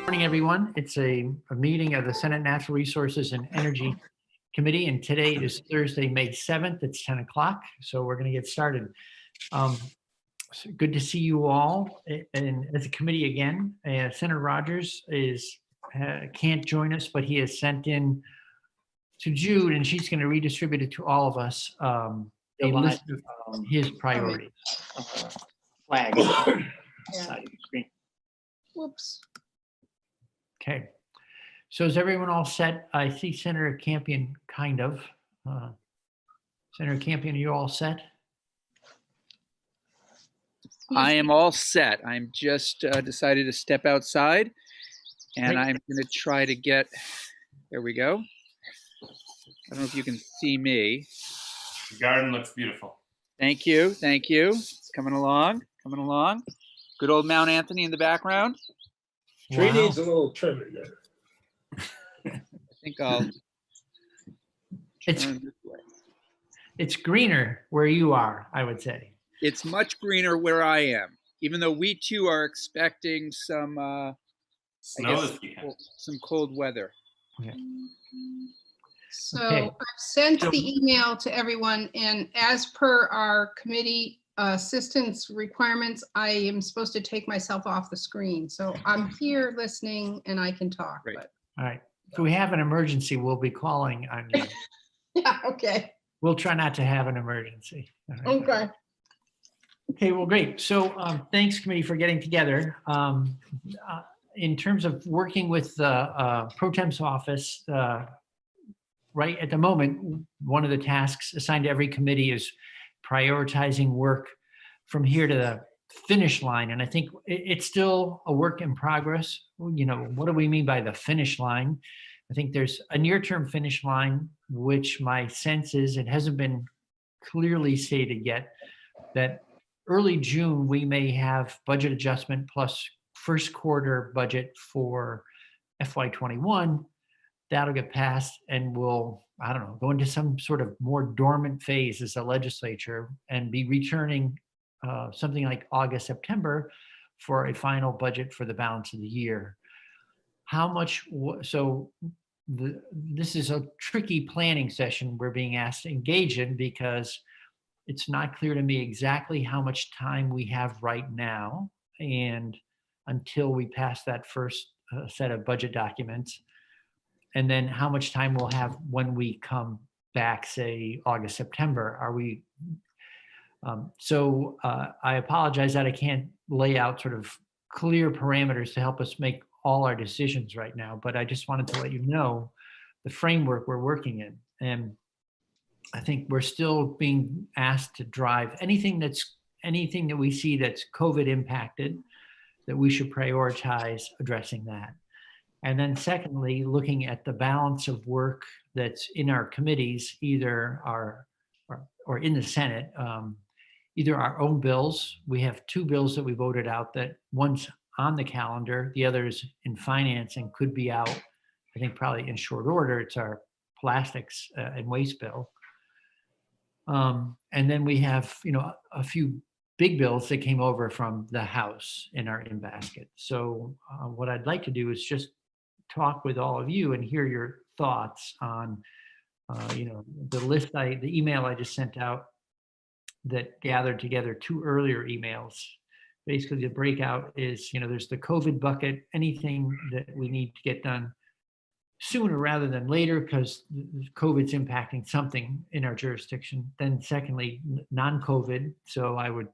Morning, everyone. It's a meeting of the Senate Natural Resources and Energy Committee, and today is Thursday, May 7th. It's 10 o'clock, so we're going to get started. So good to see you all. And as a committee again, Senator Rogers can't join us, but he has sent in to Jude, and she's going to redistribute it to all of us, a list of his priorities. Flag. Yeah. Side of the screen. Whoops. Okay. So is everyone all set? I see Senator Campion kind of. Senator Campion, are you all set? I am all set. I'm just decided to step outside, and Great. I'm going to try to get, there we go. I don't know if you can see me. The garden looks beautiful. Thank you. Thank you. It's coming along. Coming along. Good old Mount Anthony in the background. Tree Wow. needs a little trimming there. I think I'll It's- turn this way. It's greener where you are, I would say. It's much greener where I am, even though we too are expecting some, Snow this weekend. some cold weather. So Okay. I've sent the email to everyone, and as per our committee assistance requirements, I am supposed to take myself off the screen. So I'm here listening and I can talk. Great. But All right. If we have an emergency, we'll be calling on you. yeah, okay. We'll try not to have an emergency. All right. Okay. Okay, well, great. So thanks, committee, for getting together. In terms of working with the Pro Temp's office, right at the moment, one of the tasks assigned to every committee is prioritizing work from here to the finish line. And I think it's still a work in progress. You know, what do we mean by the finish line? I think there's a near-term finish line, which my sense is it hasn't been clearly stated yet, that early June, we may have budget adjustment plus first quarter budget for FY21. That'll get passed and we'll, I don't know, go into some sort of more dormant phase as a legislature and be returning something like August, September for a final budget for the balance of the year. How much, this is a tricky planning session we're being asked to engage in because it's not clear to me exactly how much time we have right now and until we pass that first set of budget documents, and then how much time we'll have when we come back, say August, September. Are we, I apologize that I can't lay out sort of clear parameters to help us make all our decisions right now, but I just wanted to let you know the framework we're working in. And I think we're still being asked to drive anything that we see that's COVID impacted, that we should prioritize addressing that. And then secondly, looking at the balance of work that's in our committees, either or in the Senate, either our own bills. We have two bills that we voted out that one's on the calendar, the other is in finance and could be out, I think probably in short order. It's our plastics and waste bill. And then we have, a few big bills that came over from the House in our in basket. So what I'd like to do is just talk with all of you and hear your thoughts on, the list, the email I just sent out that gathered together two earlier emails. Basically, the breakout is, there's the COVID bucket, anything that we need to get done sooner rather than later because COVID's impacting something in our jurisdiction. Then secondly, non-COVID. So I would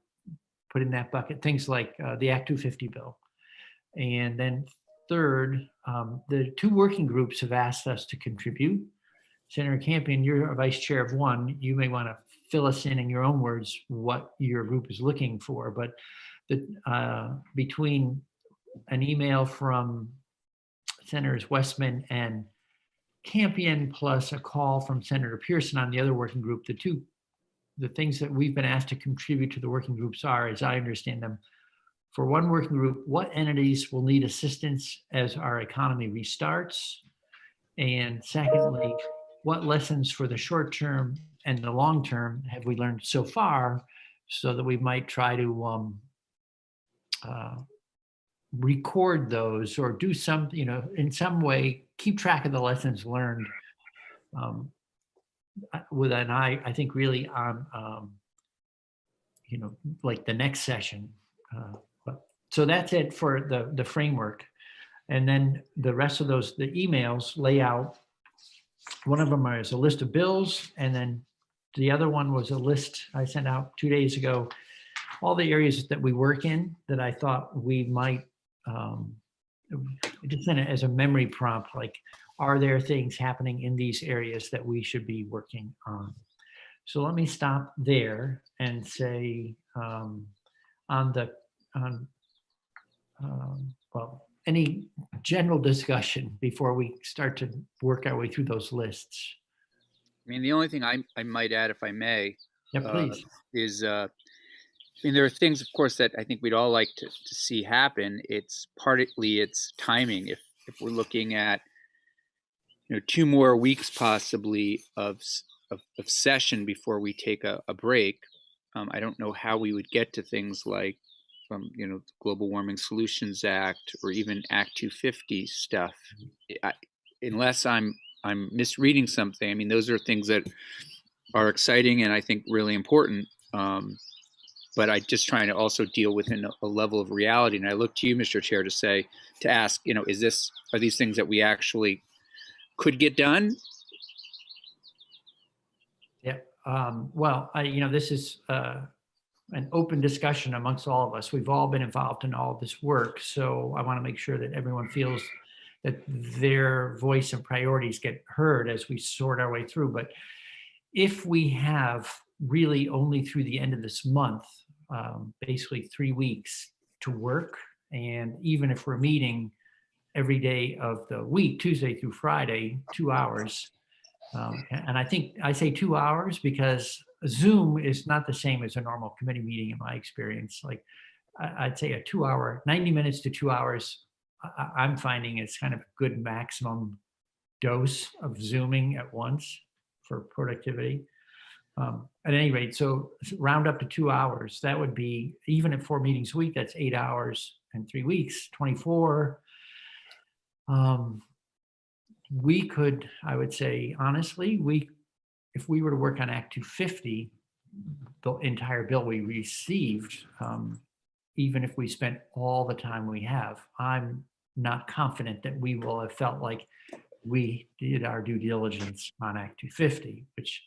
put in that bucket things like the Act 250 bill. And then third, the two working groups have asked us to contribute. Senator Campion, you're a vice chair of one. You may want to fill us in your own words what your group is looking for. But between an email from Senators Westman and Campion plus a call from Senator Pearson on the other working group, the things that we've been asked to contribute to the working groups are, as I understand them, for one working group, what entities will need assistance as our economy restarts? And secondly, what lessons for the short term and the long term have we learned so far so that we might try to record those or do some, in some way, keep track of the lessons learned with an eye, I think, really on, like the next session. So that's it for the framework. And then the rest of those, the emails lay out, one of them is a list of bills, and then the other one was a list I sent out 2 days ago, all the areas that we work in that I thought we might, just send it as a memory prompt, like, are there things happening in these areas that we should be working on? So let me stop there and say, well, any general discussion before we start to work our way through those lists? I mean, the only thing I might add, if I may, Yeah, please. is I mean, there are things, of course, that I think we'd all like to see happen. It's partly it's timing. If we're looking at 2 more weeks possibly of session before we take a break, I don't know how we would get to things like the Global Warming Solutions Act or even Act 250 stuff, unless I'm misreading something. I mean, those are things that are exciting and I think really important. But I just trying to also deal within a level of reality. And I look to you, Mr. Chair, to ask, are these things that we actually could get done? Yeah. Well, this is an open discussion amongst all of us. We've all been involved in all of this work. So I want to make sure that everyone feels that their voice and priorities get heard as we sort our way through. But if we have really only through the end of this month, basically 3 weeks to work, and even if we're meeting every day of the week, Tuesday through Friday, 2 hours, and I think I say 2 hours because Zoom is not the same as a normal committee meeting in my experience. Like I'd say a 2 hour, 90 minutes to 2 hours, I'm finding it's kind of a good maximum dose of Zooming at once for productivity. At any rate, so round up to 2 hours, that would be, even at 4 meetings a week, that's 8 hours and 3 weeks, 24. We could, I would say, honestly, if we were to work on Act 250, the entire bill we received, even if we spent all the time we have, I'm not confident that we will have felt like we did our due diligence on Act 250, which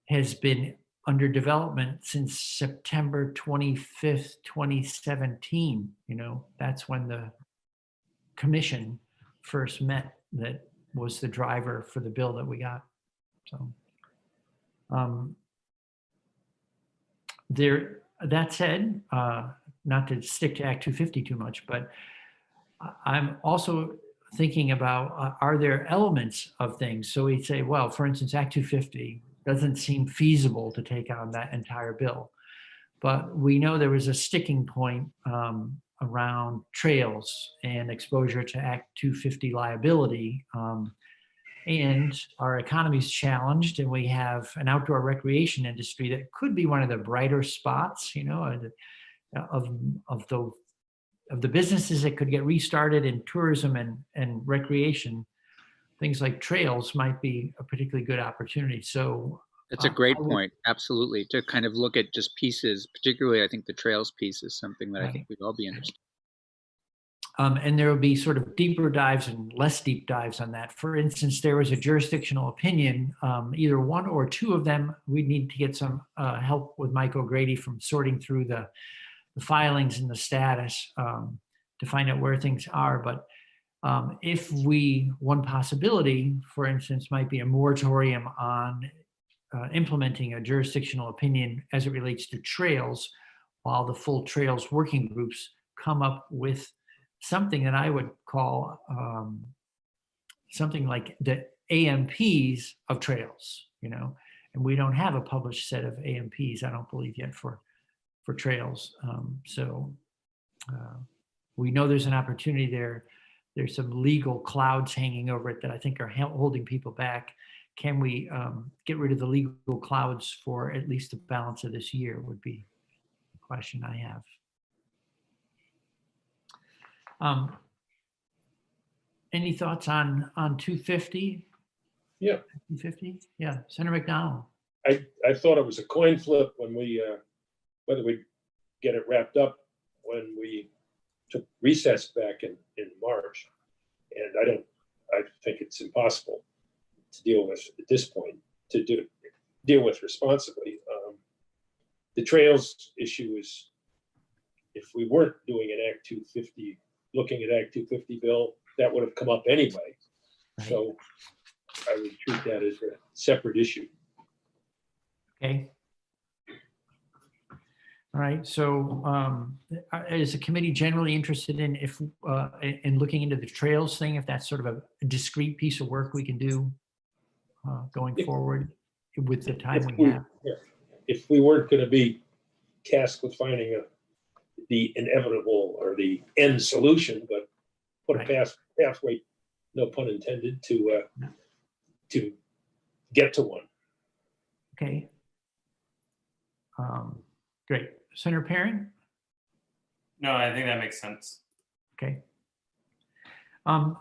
has been under development since September 25th, 2017. That's when the commission first met that was the driver for the bill that we got. So that said, not to stick to Act 250 too much, but I'm also thinking about, are there elements of things? So we say, well, for instance, Act 250 doesn't seem feasible to take on that entire bill. But we know there was a sticking point around trails and exposure to Act 250 liability. And our economy is challenged, and we have an outdoor recreation industry that could be one of the brighter spots, of the businesses that could get restarted in tourism and recreation. Things like trails might be a particularly good opportunity. So that's a great point. Absolutely. To kind of look at just pieces, particularly I think the trails piece is something that I think we'd all be interested in. And there will be sort of deeper dives and less deep dives on that. For instance, there was a jurisdictional opinion, either one or two of them. We need to get some help with Mike O'Grady from sorting through the filings and the status to find out where things are. But if one possibility, for instance, might be a moratorium on implementing a jurisdictional opinion as it relates to trails, while the full trails working groups come up with something that I would call something like the AMPs of trails, and we don't have a published set of AMPs, I don't believe yet, for trails. So we know there's an opportunity there. There's some legal clouds hanging over it that I think are holding people back. Can we get rid of the legal clouds for at least the balance of this year would be the question I have. Any thoughts on 250? Yeah. 250? Yeah, Senator McDonald. I thought it was a coin flip when we, whether we get it wrapped up when we took recess back in March. And I think it's impossible to deal with at this point, to deal with responsibly. The trails issue is, if we weren't doing an Act 250, looking at Act 250 bill, that would have come up anyway. Right. So I would treat that as a separate issue. Okay. All right, so is the committee generally interested in in looking into the trails thing, if that's sort of a discrete piece of work we can do going forward with the time we have? If we weren't going to be tasked with finding the inevitable or the end solution, but put a pathway, no pun intended, to get to one. Okay. Great. Senator Perrin? No, I think that makes sense. Okay.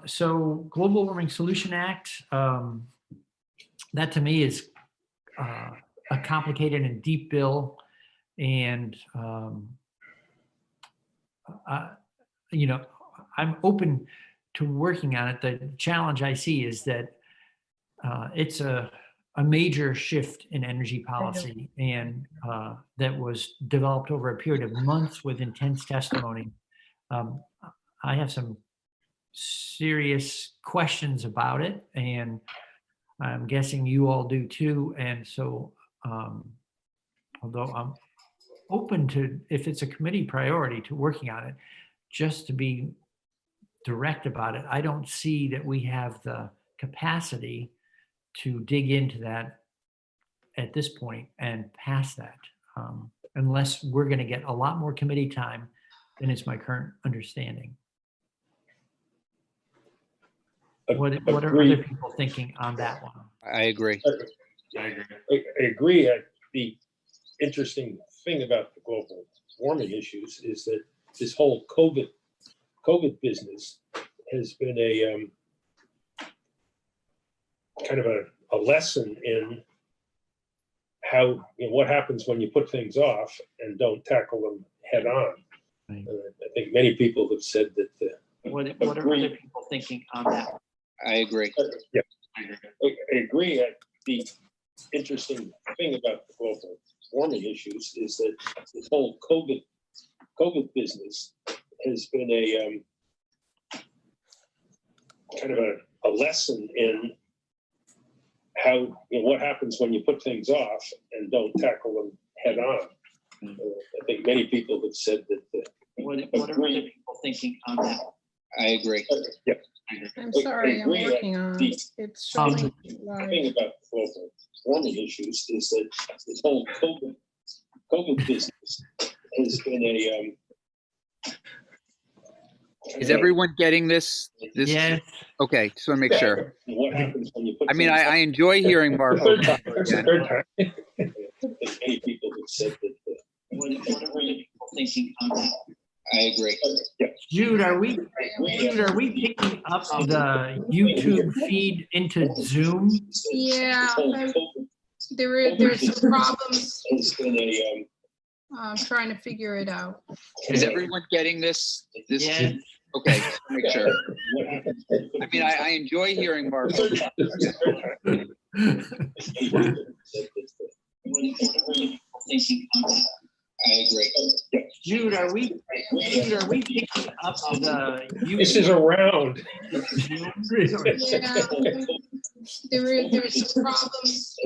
So Global Warming Solution Act, that to me is a complicated and deep bill. And, you know, I'm open to working on it. The challenge I see is that it's a major shift in energy policy, and that was developed over a period of months with intense testimony. I have some serious questions about it, and I'm guessing you all do too. And so, although I'm open to, if it's a committee priority, to working on it, just to be direct about it, I don't see that we have the capacity to dig into that at this point and pass that, unless we're going to get a lot more committee time than is my current understanding. What are other people thinking on that one? I agree. I agree. I agree. The interesting thing about the global warming issues is that this whole COVID business has been a kind of a lesson in how, what happens when you put things off and don't tackle them head on. Right. I think many people have said that. What are other people thinking on that? I agree. Yeah, I agree. I agree. The interesting thing about the global warming issues is that this whole COVID business has been a kind of a lesson in how, what happens when you put things off and don't tackle them head on. I think many people have said that. What are other people thinking on that? I agree. Yeah. I'm sorry, I'm working on it. It's showing The live. thing about the global warming issues is that this whole COVID business has been a Is everyone getting this? Yes. Okay, just want to make sure. What happens when you put I mean, things I enjoy hearing Mark. Third time. That's the again. third time. I think many people have said that. What are other people thinking on that? I agree. Yeah. Jude, are we picking up the YouTube feed into Zoom? Yeah, there's some problems. I'm trying to figure it out. Is everyone getting this? Yes. Okay, just want to make sure. I mean, I enjoy hearing Mark. Third time. That's the third time. I agree. Jude, are we picking up the YouTube? This is around. Yeah, there's some problems.